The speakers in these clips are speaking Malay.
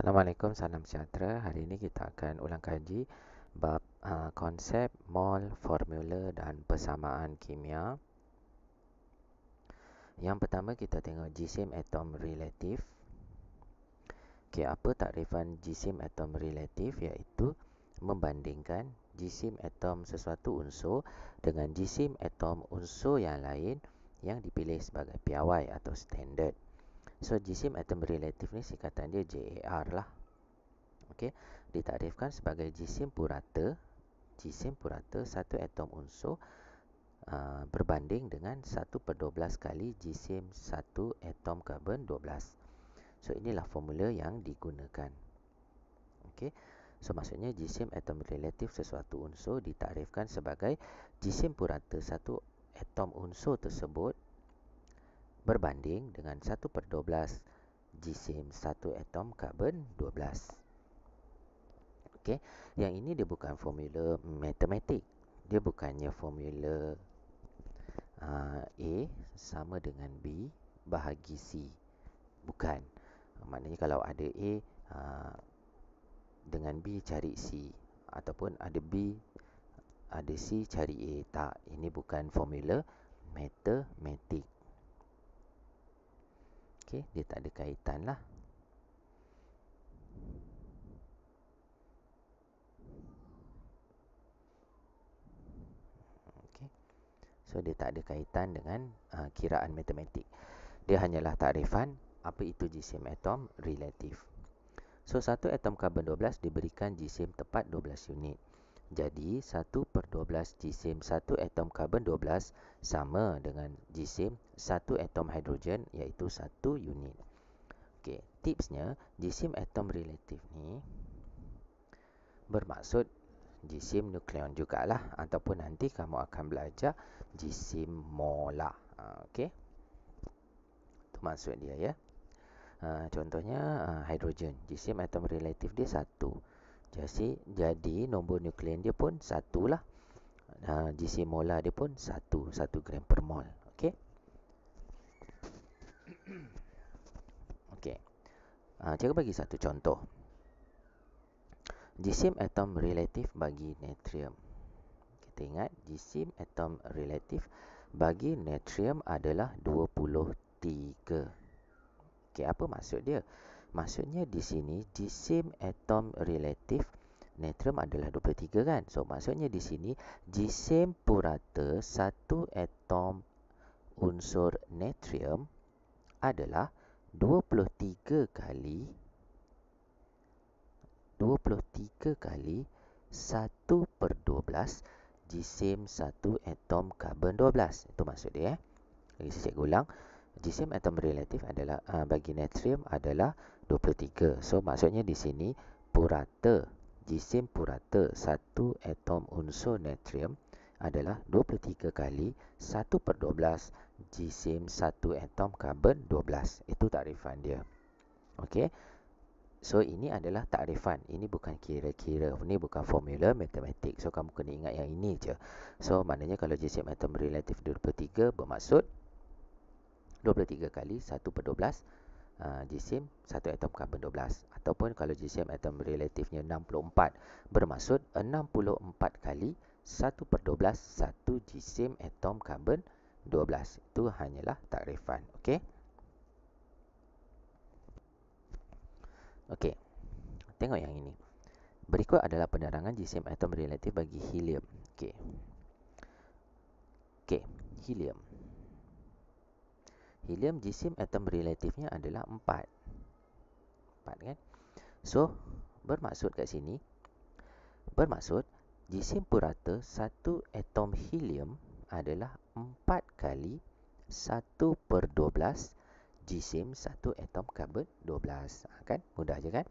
Assalamualaikum, salam sejahtera. Hari ini kita akan ulang kaji bab konsep mol, formula dan persamaan kimia. Yang pertama kita tengok jisim atom relatif. Okey, apa takrifan jisim atom relatif? Iaitu membandingkan jisim atom sesuatu unsur dengan jisim atom unsur yang lain yang dipilih sebagai piawai atau standard. So, jisim atom relatif ni singkatan dia JAR lah. Okey, ditakrifkan sebagai jisim purata. Jisim purata satu atom unsur berbanding dengan 1/12 kali jisim satu atom karbon 12. So, inilah formula yang digunakan. Okey. So, maksudnya jisim atom relatif sesuatu unsur ditakrifkan sebagai jisim purata satu atom unsur tersebut berbanding dengan 1/12 jisim satu atom karbon 12. Okey, yang ini dia bukan formula matematik. Dia bukannya formula A sama dengan B bahagi C. Bukan. Maknanya kalau ada A dengan B cari C, ataupun ada B ada C cari A. Tak, ini bukan formula matematik. Okey, dia tak ada kaitan lah. So, dia tak ada kaitan dengan kiraan matematik. Dia hanyalah takrifan apa itu jisim atom relatif. So, satu atom karbon 12 diberikan jisim tepat 12 unit. Jadi, 1/12 jisim satu atom karbon 12 sama dengan jisim satu atom hidrogen, iaitu 1 unit. Okey, tipsnya, jisim atom relatif ni bermaksud jisim nukleon jugalah, ataupun nanti kamu akan belajar jisim molar. Okey, itu maksud dia ya. Contohnya hidrogen, jisim atom relatif dia 1. Jadi nombor nukleon dia pun 1 lah. Jisim molar dia pun 1 gram per mol. Okey. Okey. Cikgu bagi satu contoh. Jisim atom relatif bagi natrium. Kita ingat jisim atom relatif bagi natrium adalah 23. Okey, apa maksud dia? Maksudnya di sini jisim atom relatif natrium adalah 23 kan? So, maksudnya di sini jisim purata satu atom unsur natrium adalah 23 kali 1/12 jisim satu atom karbon 12. Itu maksud dia. Lagi saya ulang. Jisim atom relatif adalah bagi natrium adalah 23. So, maksudnya di sini purata, jisim purata satu atom unsur natrium adalah 23 kali 1/12 jisim satu atom karbon 12. Itu takrifan dia. Okey. So, ini adalah takrifan. Ini bukan kira-kira. Ini bukan formula matematik. So, kamu kena ingat yang ini je. So, maknanya kalau jisim atom relatif 23 bermaksud 23 kali 1/12 jisim satu atom karbon 12. Ataupun kalau jisim atom relatifnya 64 bermaksud 64 kali 1/12 satu jisim atom karbon 12. Itu hanyalah takrifan. Okey. Okey. Tengok yang ini. Berikut adalah penerangan jisim atom relatif bagi helium. Okey. Okey, helium. Helium jisim atom relatifnya adalah 4. 4 kan? So, bermaksud kat sini, bermaksud jisim purata satu atom helium adalah 4 kali 1/12 jisim satu atom karbon 12. Kan? Mudah je kan?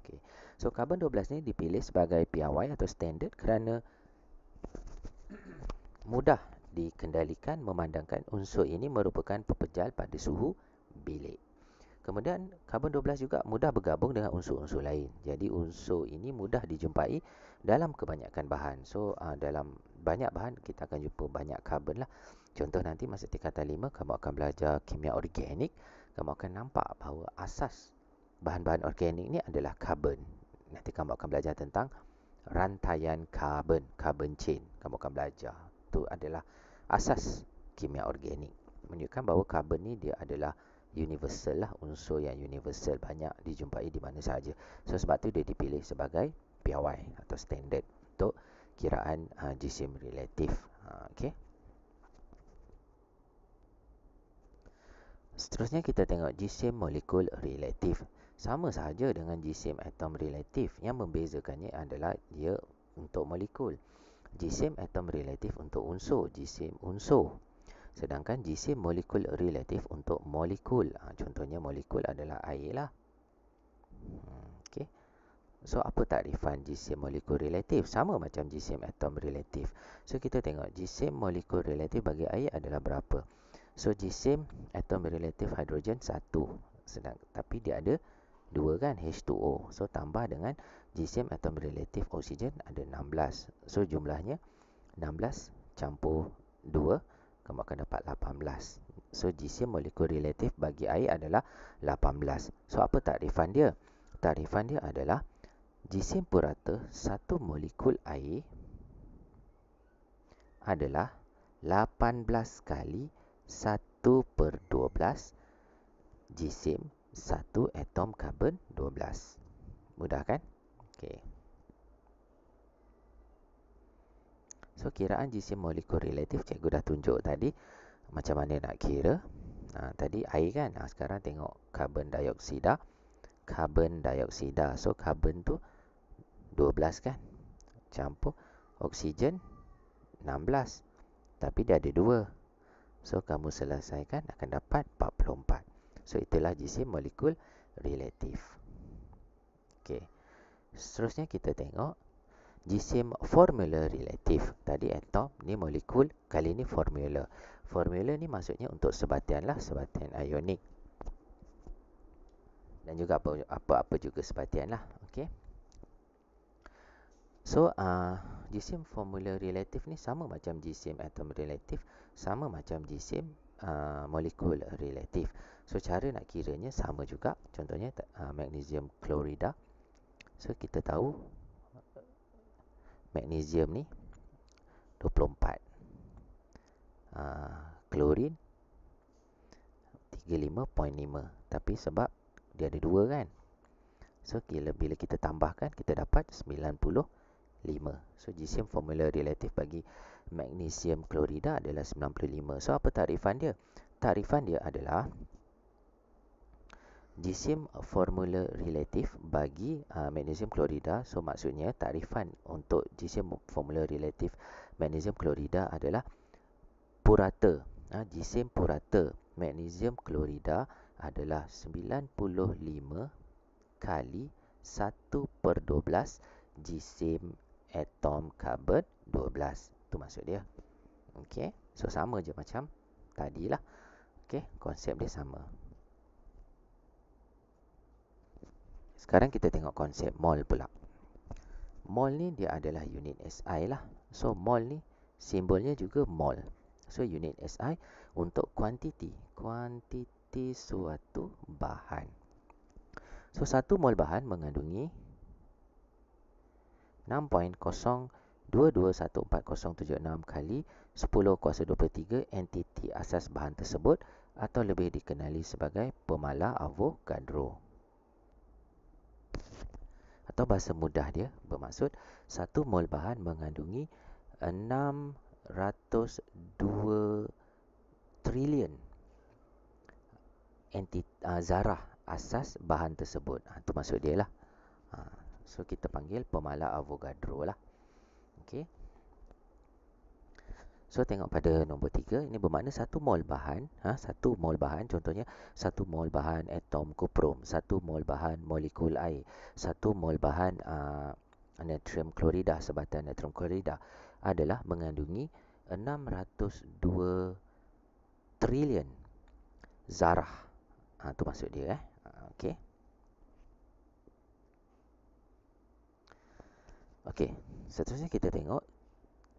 Okey. So, karbon 12 ni dipilih sebagai piawai atau standard kerana mudah dikendalikan memandangkan unsur ini merupakan pepejal pada suhu bilik. Kemudian karbon 12 juga mudah bergabung dengan unsur-unsur lain. Jadi unsur ini mudah dijumpai dalam kebanyakan bahan. So dalam banyak bahan kita akan jumpa banyak karbon lah. Contoh nanti masa tingkatan 5 kamu akan belajar kimia organik, kamu akan nampak bahawa asas bahan-bahan organik ni adalah karbon. Nanti kamu akan belajar tentang rantaian karbon, carbon chain. Kamu akan belajar. Itu adalah asas kimia organik. Menunjukkan bahawa karbon ni dia adalah universal lah, unsur yang universal, banyak dijumpai di mana sahaja. So sebab tu dia dipilih sebagai piawai atau standard untuk kiraan jisim relatif. Okey. Seterusnya kita tengok jisim molekul relatif. Sama sahaja dengan jisim atom relatif. Yang membezakannya adalah dia untuk molekul. Jisim atom relatif untuk unsur, jisim unsur. Sedangkan jisim molekul relatif untuk molekul. Contohnya molekul adalah air lah. Okay. So apa takrifan jisim molekul relatif? Sama macam jisim atom relatif. So kita tengok jisim molekul relatif bagi air adalah berapa? So jisim atom relatif hidrogen 1. Tapi dia ada 2 kan, H2O. So tambah dengan jisim atom relatif oksigen ada 16. So jumlahnya 16 campur 2, kamu akan dapat 18. So jisim molekul relatif bagi air adalah 18. So apa takrifan dia? Takrifan dia adalah jisim purata satu molekul air adalah 18 kali 1/12 jisim 1 atom karbon 12. Mudah kan? Okey. So kiraan jisim molekul relatif cikgu dah tunjuk tadi macam mana nak kira. Tadi air kan. Sekarang tengok karbon dioksida. Karbon dioksida. So karbon tu 12 kan? Campur oksigen 16. Tapi dia ada 2. So kamu selesaikan akan dapat 44. So itulah jisim molekul relatif. Okey. Seterusnya kita tengok jisim formula relatif. Tadi atom, ni molekul, kali ni formula. Formula ni maksudnya untuk sebatian lah, sebatian ionik. Dan juga apa-apa juga sebatian lah. Okey. So, jisim formula relatif ni sama macam jisim atom relatif, sama macam jisim molekul relatif. So, cara nak kiranya sama juga. Contohnya, magnesium klorida. So, kita tahu magnesium ni 24. Klorin 35.5. Tapi sebab dia ada 2 kan. So, bila kita tambahkan, kita dapat 95. So, jisim formula relatif bagi magnesium klorida adalah 95. So, apa takrifan dia? Takrifan dia adalah jisim formula relatif bagi magnesium klorida. So, maksudnya takrifan untuk jisim formula relatif magnesium klorida adalah purata. Jisim purata magnesium klorida adalah 95 kali 1/12 jisim atom karbon 12. Itu maksud dia. Okey. So sama je macam tadilah. Okey, konsep dia sama. Sekarang kita tengok konsep mol pula. Mol ni dia adalah unit SI lah. So mol ni simbolnya juga mol. So unit SI untuk kuantiti suatu bahan. So 1 mol bahan mengandungi 6.0221476 kali 10 kuasa 23 entiti asas bahan tersebut atau lebih dikenali sebagai pemalar Avogadro. Atau bahasa mudah dia bermaksud 1 mol bahan mengandungi 602 trilion zarah asas bahan tersebut. Itu maksud dia lah. So kita panggil pemalar Avogadro lah. Okey. So tengok pada nombor 3, ini bermakna 1 mol bahan, 1 mol bahan contohnya 1 mol bahan atom kuprum, 1 mol bahan molekul air, 1 mol bahan natrium klorida, sebatan natrium klorida adalah mengandungi 602 trilion zarah. Itu maksud dia. Okey. Okey, seterusnya kita tengok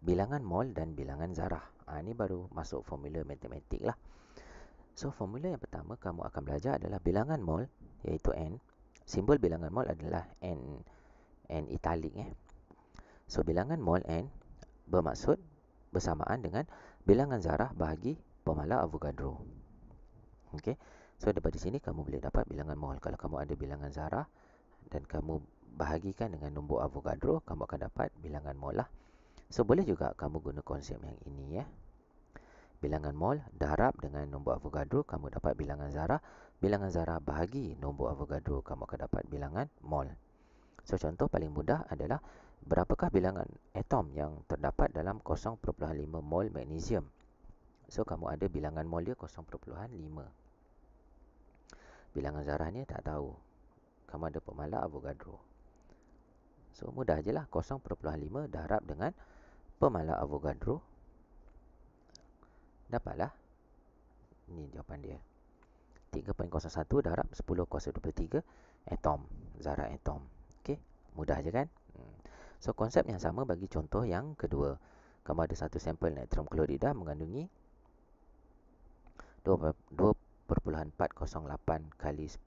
bilangan mol dan bilangan zarah. Ini baru masuk formula matematik lah. So, formula yang pertama kamu akan belajar adalah bilangan mol, iaitu N, simbol bilangan mol adalah N italic So bilangan mol N bermaksud bersamaan dengan bilangan zarah bahagi pemala Avogadro. Okey. So daripada sini kamu boleh dapat bilangan mol. Kalau kamu ada bilangan zarah dan kamu bahagikan dengan nombor Avogadro, kamu akan dapat bilangan mol lah. So boleh juga kamu guna konsep yang ini Bilangan mol darab dengan nombor Avogadro, kamu dapat bilangan zarah. Bilangan zarah bahagi nombor Avogadro, kamu akan dapat bilangan mol. So contoh paling mudah adalah berapakah bilangan atom yang terdapat dalam 0.5 mol magnesium. So kamu ada bilangan mol dia 0.5. Bilangan zarah ni tak tahu. Kamu ada pemala Avogadro. So mudah je lah, 0.5 darab dengan pemala Avogadro. Dapatlah. Ini jawapan dia. 3.01 darab 10 kuasa 23 atom, zarah atom. Okey, mudah je kan? So konsep yang sama bagi contoh yang kedua. Kamu ada satu sampel natrium klorida mengandungi 2.408 kali 10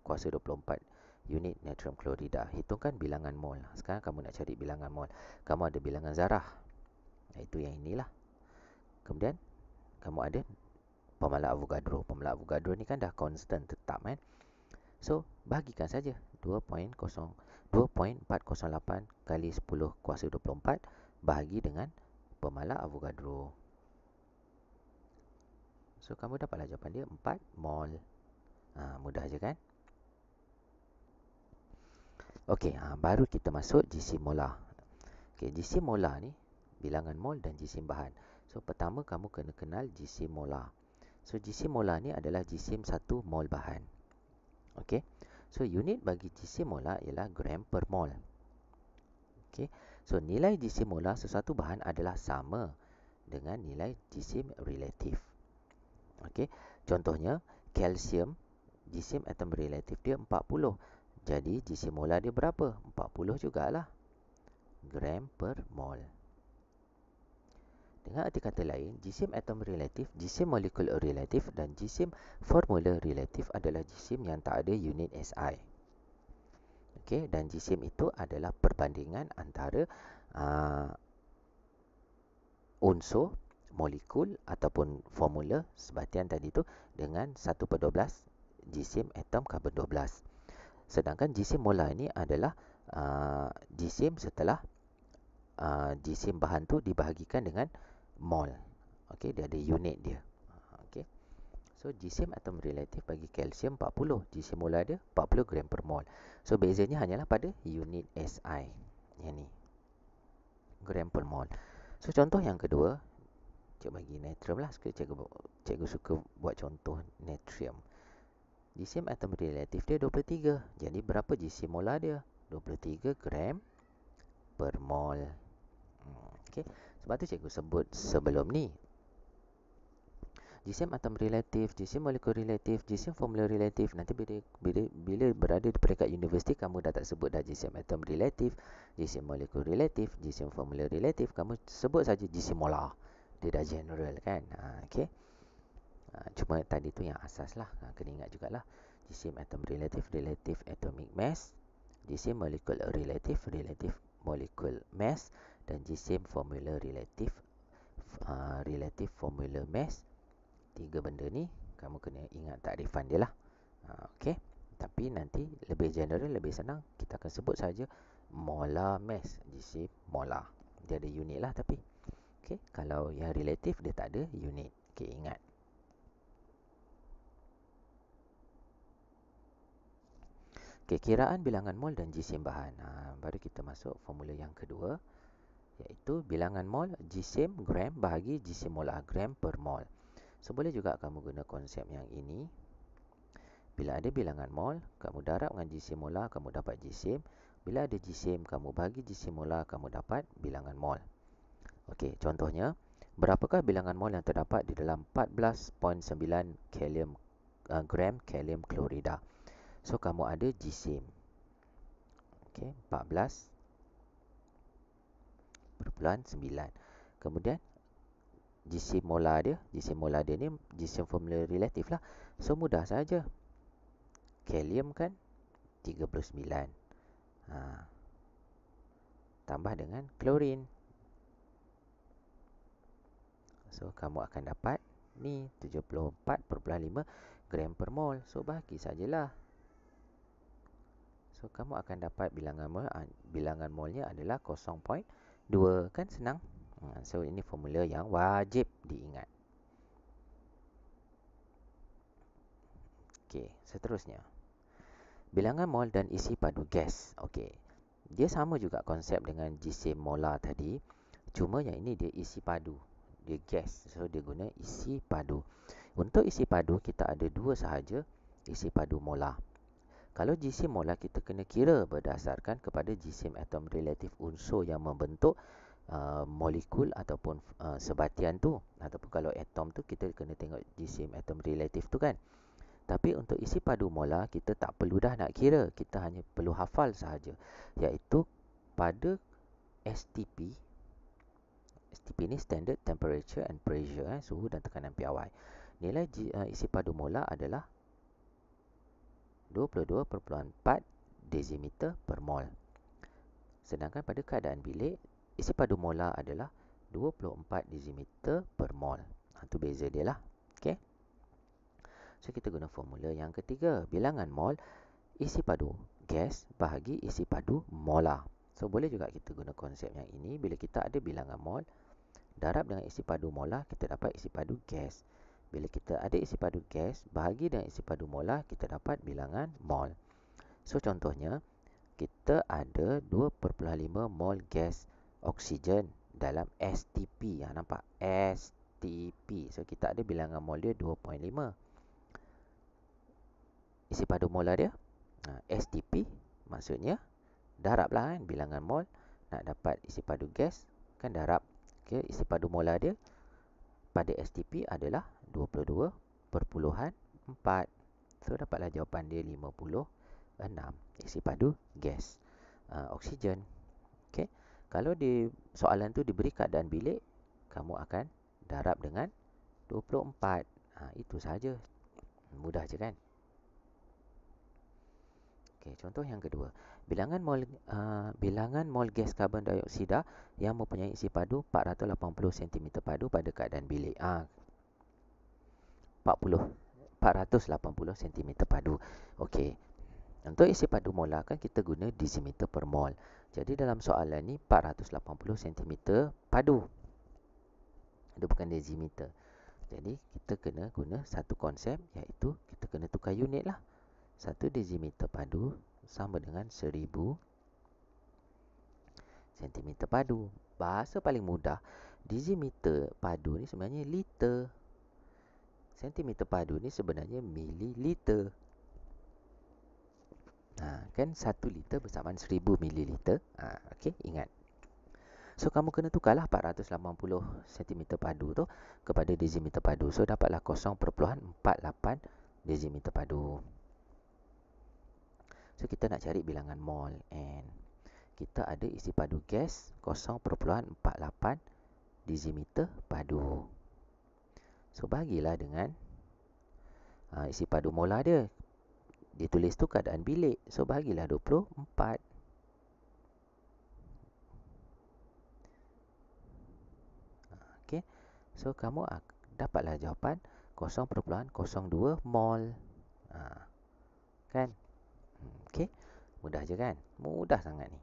kuasa 24 unit natrium klorida. Hitungkan bilangan mol. Sekarang kamu nak cari bilangan mol. Kamu ada bilangan zarah, iaitu yang inilah. Kemudian kamu ada pemala Avogadro. Pemala Avogadro ni kan dah constant, tetap kan. So bahagikan saja 2.408 kali 10 kuasa 24 bahagi dengan pemala Avogadro. So kamu dapatlah jawapan dia 4 mol. Mudah je kan? Okey, baru kita masuk jisim molar. Okey, jisim molar ni bilangan mol dan jisim bahan. So pertama kamu kena kenal jisim molar. So jisim molar ni adalah jisim 1 mol bahan. Okey. So unit bagi jisim molar ialah gram per mol. Okey. So nilai jisim molar sesuatu bahan adalah sama dengan nilai jisim relatif. Okey. Contohnya kalsium, jisim atom relatif dia 40. Jadi jisim molar dia berapa? 40 jugalah gram per mol. Dengan arti kata lain, jisim atom relatif, jisim molekul relatif dan jisim formula relatif adalah jisim yang tak ada unit SI. Okey, dan jisim itu adalah perbandingan antara unsur, molekul ataupun formula sebatian tadi tu dengan 1/12 jisim atom karbon 12. Sedangkan jisim molar ini adalah jisim setelah jisim bahan tu dibahagikan dengan mol. Okey, dia ada unit dia. Okey. So jisim atom relatif bagi kalsium 40, jisim molar dia 40 gram per mol. So bezanya hanyalah pada unit SI. Yang ni. Gram per mol. So contoh yang kedua, cikgu bagi natrium lah. Cikgu suka buat contoh natrium. Jisim atom relatif dia 23. Jadi berapa jisim molar dia? 23 gram per mol. Okey. Sebab tu cikgu sebut sebelum ni. Jisim atom relatif, jisim molekul relatif, jisim formula relatif. Nanti bila berada di peringkat universiti, kamu dah tak sebut dah jisim atom relatif, jisim molekul relatif, jisim formula relatif. Kamu sebut saja jisim molar. Dia dah general kan. Okey. Cuma tadi tu yang asas lah. Kena ingat jugalah. Jisim atom relatif, relative atomic mass. Jisim molekul relatif, relative molecule mass. Dan jisim formula relatif, relative formula mass. 3 benda ni kamu kena ingat takrifan dia lah. Okey. Tapi nanti lebih general, lebih senang, kita akan sebut saja molar mass, jisim molar. Dia ada unit lah tapi. Okey, kalau yang relatif dia tak ada unit. Okey, ingat. Okey, kiraan bilangan mol dan jisim bahan. Baru kita masuk formula yang kedua, iaitu bilangan mol jisim gram bahagi jisim molar, gram per mol. So boleh juga kamu guna konsep yang ini. Bila ada bilangan mol, kamu darab dengan jisim molar, kamu dapat jisim. Bila ada jisim, kamu bagi jisim molar, kamu dapat bilangan mol. Okey, contohnya, berapakah bilangan mol yang terdapat di dalam 14.9 gram kalium klorida? So kamu ada jisim. Okey, 14.9. Kemudian jisim molar dia ni jisim formula relatif lah. So mudah saja. Kalium kan 39. Tambah dengan klorin. So, kamu akan dapat ni 74.5 gram per mol. So, bahagi sajalah. So, kamu akan dapat bilangan molnya adalah 0.2. Kan senang? So, ini formula yang wajib diingat. Okey, seterusnya. Bilangan mol dan isi padu gas. Okey. Dia sama juga konsep dengan jisim molar tadi. Cuma yang ini dia isi padu. Dia gas. So, dia guna isi padu. Untuk isi padu, kita ada dua sahaja isi padu molar. Kalau jisim molar, kita kena kira berdasarkan kepada jisim atom relatif unsur yang membentuk molekul ataupun sebatian tu. Ataupun kalau atom tu, kita kena tengok jisim atom relatif tu kan. Tapi untuk isi padu molar, kita tak perlu dah nak kira. Kita hanya perlu hafal sahaja. Iaitu pada STP. STP ni Standard Temperature and Pressure. Suhu dan tekanan piawai. Nilai isi padu molar adalah 22.4 desimeter per mol. Sedangkan pada keadaan bilik, isi padu molar adalah 24 desimeter per mol. Itu beza dia lah. Okay? So, kita guna formula yang ketiga. Bilangan mol isi padu gas bahagi isi padu molar. So, boleh juga kita guna konsep yang ini. Bila kita ada bilangan mol, darab dengan isi padu molar, kita dapat isi padu gas. Bila kita ada isi padu gas, bahagi dengan isi padu molar, kita dapat bilangan mol. So, contohnya, kita ada 2.5 mol gas oksigen dalam STP. Nampak? STP. So, kita ada bilangan mol dia 2.5. Isi padu molar dia, STP, maksudnya, darablah kan, bilangan mol. Nak dapat isi padu gas, kan darab ke isi padu molar dia. Pada STP adalah 22.4. So, dapatlah jawapan dia 56. Isi padu gas oksigen. Okay. Kalau di soalan tu diberi keadaan bilik, kamu akan darab dengan 24. Itu sahaja. Mudah je kan? Okay, contoh yang kedua. Bilangan mol gas karbon dioksida yang mempunyai isi padu 480 cm padu pada keadaan bilik. 480 cm padu. Okey. Untuk isi padu molar kan kita guna desimeter per mol. Jadi dalam soalan ni 480 cm padu. Itu bukan desimeter. Jadi kita kena guna satu konsep, iaitu kita kena tukar unit lah. 1 desimeter padu sama dengan 1000 cm padu. Bahasa paling mudah, desimeter padu ni sebenarnya liter. Sentimeter padu ni sebenarnya mililiter. Kan 1 liter bersamaan 1000 mililiter. Okey, ingat. So, kamu kena tukarlah 480 cm padu tu kepada desimeter padu. So, dapatlah 0.48 desimeter padu. So, kita nak cari bilangan mol N. Kita ada isi padu gas 0.48 desimeter padu. So, bagilah dengan isi padu molar dia. Ditulis tu keadaan bilik. So, bagilah 24. Okey. So, kamu dapatlah jawapan 0.02 mol. Kan? Okey. Mudah je kan? Mudah sangat ni.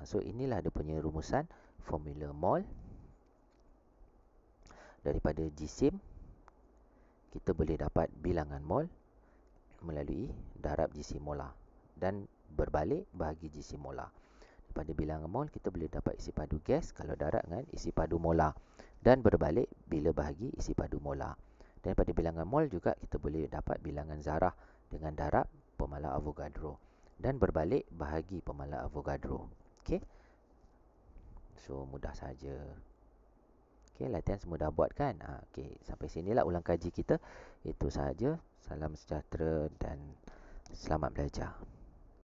So, inilah dia punya rumusan formula mol. Daripada jisim, kita boleh dapat bilangan mol melalui darab jisim molar dan berbalik bahagi jisim molar. Pada bilangan mol, kita boleh dapat isi padu gas kalau darab dengan isi padu molar, dan berbalik bila bahagi isi padu molar. Dan pada bilangan mol juga kita boleh dapat bilangan zarah dengan darab pemalar Avogadro, dan berbalik bahagi pemalar Avogadro. Okey. So, mudah saja. Okey, latihan semua dah buat kan? Okey, sampai sinilah ulang kaji kita. Itu sahaja. Salam sejahtera dan selamat belajar.